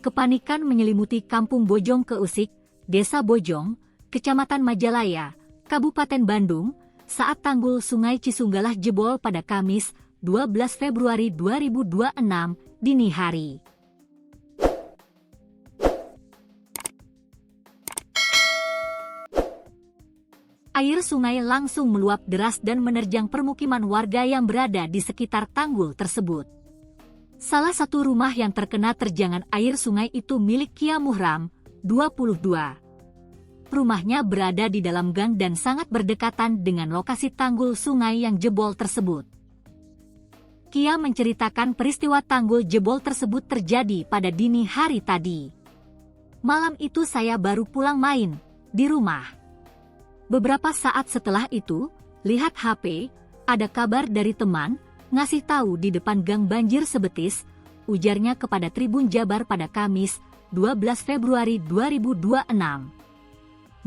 Kepanikan menyelimuti Kampung Bojong Keusik, Desa Bojong, Kecamatan Majalaya, Kabupaten Bandung, saat tanggul Sungai Cisunggalah jebol pada Kamis, 12 Februari 2026, dini hari. Air sungai langsung meluap deras dan menerjang permukiman warga yang berada di sekitar tanggul tersebut. Salah satu rumah yang terkena terjangan air sungai itu milik Kia Muhram, 22. Rumahnya berada di dalam gang dan sangat berdekatan dengan lokasi tanggul sungai yang jebol tersebut. Kia menceritakan peristiwa tanggul jebol tersebut terjadi pada dini hari tadi. Malam itu saya baru pulang main di rumah. Beberapa saat setelah itu, lihat HP, ada kabar dari teman, ngasih tahu di depan gang banjir sebetis, ujarnya kepada Tribun Jabar pada Kamis, 12 Februari 2026.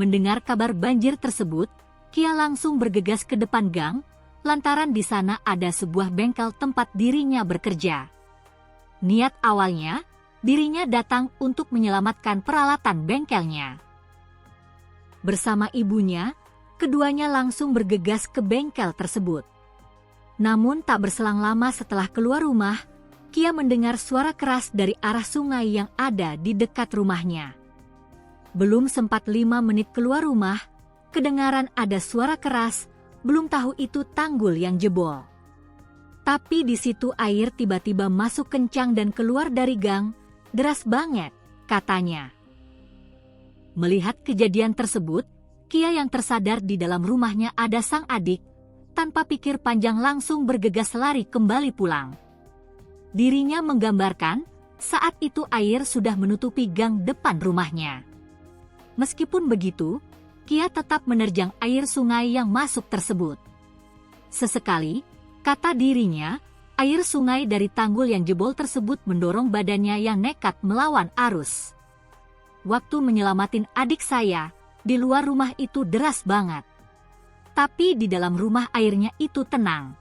Mendengar kabar banjir tersebut, Kia langsung bergegas ke depan gang, lantaran di sana ada sebuah bengkel tempat dirinya bekerja. Niat awalnya, dirinya datang untuk menyelamatkan peralatan bengkelnya. Bersama ibunya, keduanya langsung bergegas ke bengkel tersebut. Namun tak berselang lama setelah keluar rumah, Kia mendengar suara keras dari arah sungai yang ada di dekat rumahnya. Belum sempat 5 menit keluar rumah, kedengaran ada suara keras, belum tahu itu tanggul yang jebol. Tapi di situ air tiba-tiba masuk kencang dan keluar dari gang, deras banget, katanya. Melihat kejadian tersebut, Kia yang tersadar di dalam rumahnya ada sang adik, tanpa pikir panjang langsung bergegas lari kembali pulang. Dirinya menggambarkan, saat itu air sudah menutupi gang depan rumahnya. Meskipun begitu, Kia tetap menerjang air sungai yang masuk tersebut. Sesekali, kata dirinya, air sungai dari tanggul yang jebol tersebut mendorong badannya yang nekat melawan arus. Waktu menyelamatin adik saya, di luar rumah itu deras banget. Tapi di dalam rumah airnya itu tenang.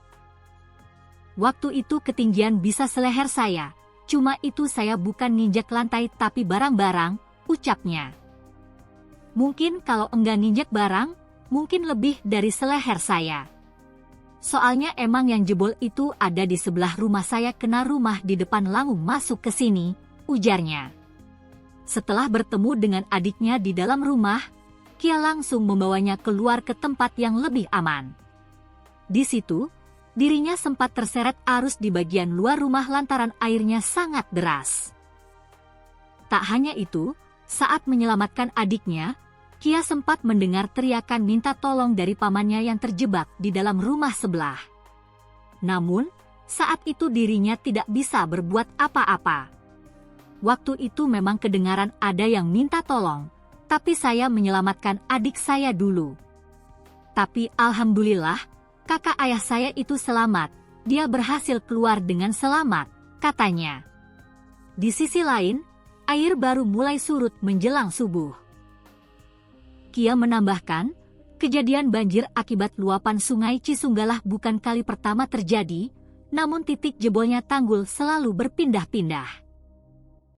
Waktu itu ketinggian bisa seleher saya, cuma itu saya bukan nginjak lantai tapi barang-barang, ucapnya. Mungkin kalau enggak nginjak barang, mungkin lebih dari seleher saya. Soalnya emang yang jebol itu ada di sebelah rumah saya, kena rumah di depan langsung masuk ke sini, ujarnya. Setelah bertemu dengan adiknya di dalam rumah, Kia langsung membawanya keluar ke tempat yang lebih aman. Di situ, dirinya sempat terseret arus di bagian luar rumah lantaran airnya sangat deras. Tak hanya itu, saat menyelamatkan adiknya, Kia sempat mendengar teriakan minta tolong dari pamannya yang terjebak di dalam rumah sebelah. Namun, saat itu dirinya tidak bisa berbuat apa-apa. Waktu itu memang kedengaran ada yang minta tolong, tapi saya menyelamatkan adik saya dulu. Tapi alhamdulillah, kakak ayah saya itu selamat, dia berhasil keluar dengan selamat, katanya. Di sisi lain, air baru mulai surut menjelang subuh. Kia menambahkan, kejadian banjir akibat luapan Sungai Cisunggalah bukan kali pertama terjadi, namun titik jebolnya tanggul selalu berpindah-pindah.